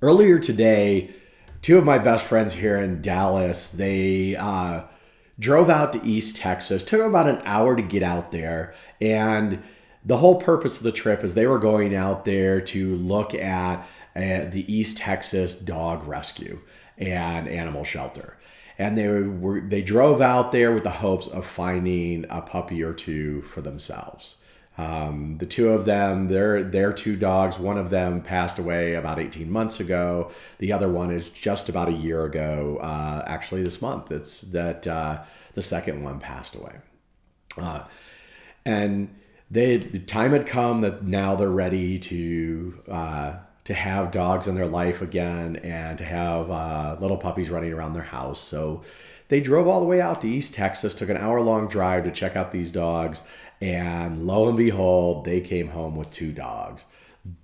Earlier today, two of my best friends here in Dallas, they drove out to East Texas. Took them about an hour to get out there. And the whole purpose of the trip is they were going out there to look at the East Texas dog rescue and animal shelter. And they drove out there with the hopes of finding a puppy or two for themselves. The two of them, they're two dogs. One of them passed away about 18 months ago. The other one is just about a year ago, actually this month. It's that the second one passed away. And the time had come that now they're ready to have dogs in their life again and to have little puppies running around their house. So they drove all the way out to East Texas, took an hour-long drive to check out these dogs. And lo and behold, they came home with two dogs.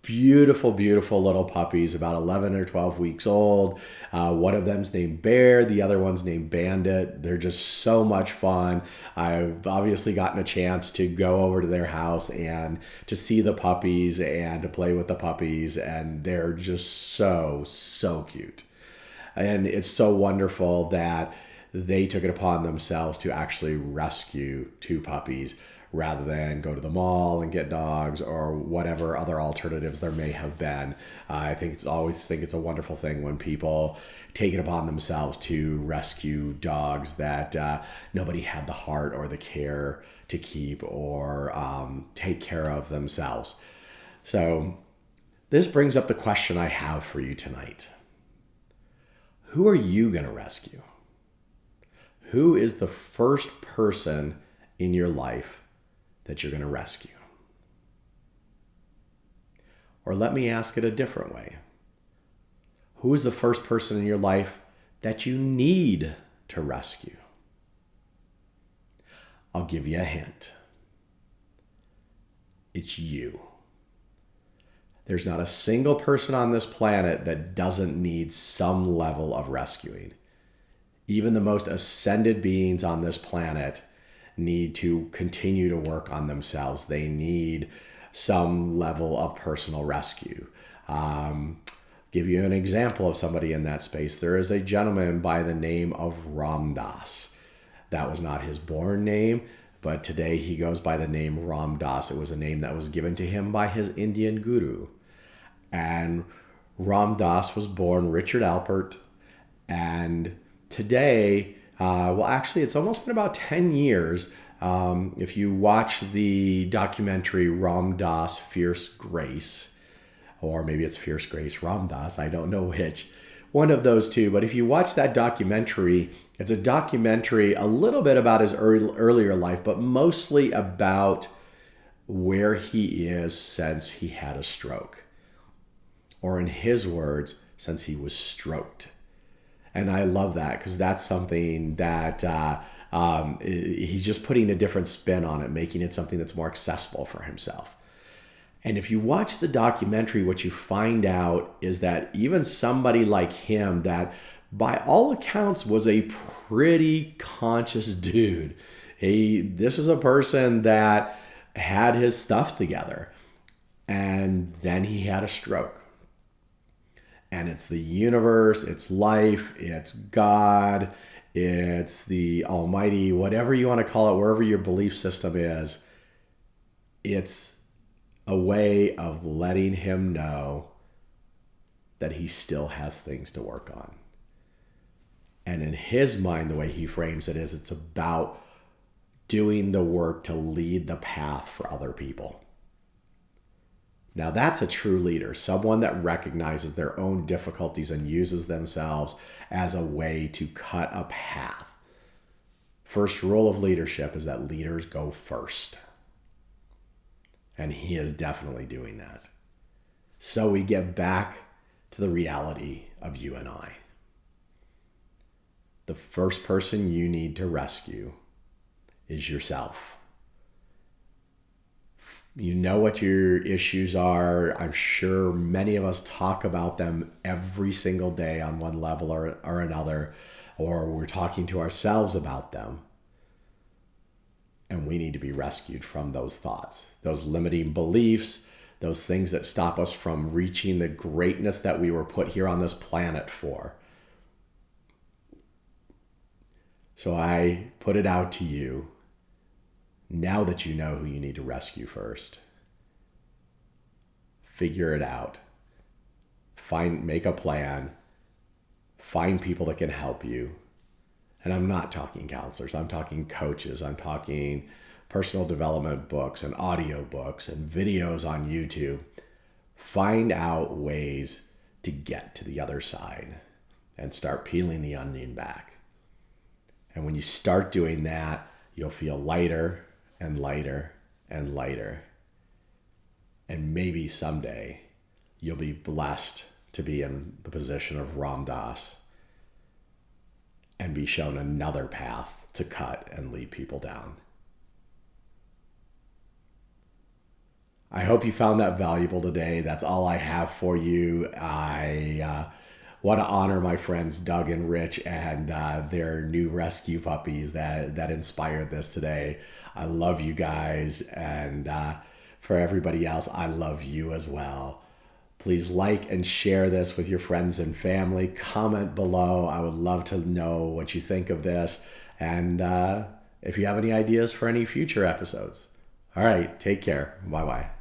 Beautiful, beautiful little puppies, about 11 or 12 weeks old. One of them's named Bear. The other one's named Bandit. They're just so much fun. I've obviously gotten a chance to go over to their house and to see the puppies and to play with the puppies. And they're just so, so cute. And it's so wonderful that they took it upon themselves to actually rescue two puppies, rather than go to the mall and get dogs or whatever other alternatives there may have been. I think it's a wonderful thing when people take it upon themselves to rescue dogs that nobody had the heart or the care to keep or take care of themselves. So this brings up the question I have for you tonight. Who are you going to rescue? Who is the first person in your life that you're going to rescue? Or let me ask it a different way. Who is the first person in your life that you need to rescue? I'll give you a hint. It's you. There's not a single person on this planet that doesn't need some level of rescuing. Even the most ascended beings on this planet need to continue to work on themselves. They need some level of personal rescue. Give you an example of somebody in that space. There is a gentleman by the name of Ram Dass. That was not his born name, but today he goes by the name Ram Dass. It was a name that was given to him by his Indian guru. And Ram Dass was born Richard Alpert. And today, actually, it's almost been about 10 years. If you watch the documentary Ram Dass, Fierce Grace, or maybe it's Fierce Grace Ram Dass, I don't know which, one of those two. But if you watch that documentary, it's a documentary a little bit about his earlier life, but mostly about where he is since he had a stroke. Or in his words, since he was stroked. And I love that because that's something that he's just putting a different spin on it, making it something that's more accessible for himself. And if you watch the documentary, what you find out is that even somebody like him, that by all accounts was a pretty conscious dude. This is a person that had his stuff together. And then he had a stroke. And it's the universe, it's life, it's God, it's the Almighty, whatever you want to call it, wherever your belief system is. It's a way of letting him know that he still has things to work on. And in his mind, the way he frames it is it's about doing the work to lead the path for other people. Now that's a true leader, someone that recognizes their own difficulties and uses themselves as a way to cut a path. First rule of leadership is that leaders go first. And he is definitely doing that. So we get back to the reality of you and I. The first person you need to rescue is yourself. You know what your issues are. I'm sure many of us talk about them every single day on one level or another, or we're talking to ourselves about them. And we need to be rescued from those thoughts, those limiting beliefs, those things that stop us from reaching the greatness that we were put here on this planet for. So I put it out to you, now that you know who you need to rescue first. Figure it out. Make a plan. Find people that can help you. And I'm not talking counselors. I'm talking coaches. I'm talking personal development books and audio books and videos on YouTube. Find out ways to get to the other side and start peeling the onion back. And when you start doing that, you'll feel lighter and lighter and lighter. And maybe someday you'll be blessed to be in the position of Ram Dass and be shown another path to cut and lead people down. I hope you found that valuable today. That's all I have for you. I want to honor my friends Doug and Rich and their new rescue puppies that inspired this today. I love you guys, and for everybody else, I love you as well. Please like and share this with your friends and family. Comment below. I would love to know what you think of this, and if you have any ideas for any future episodes. All right, take care. Bye-bye.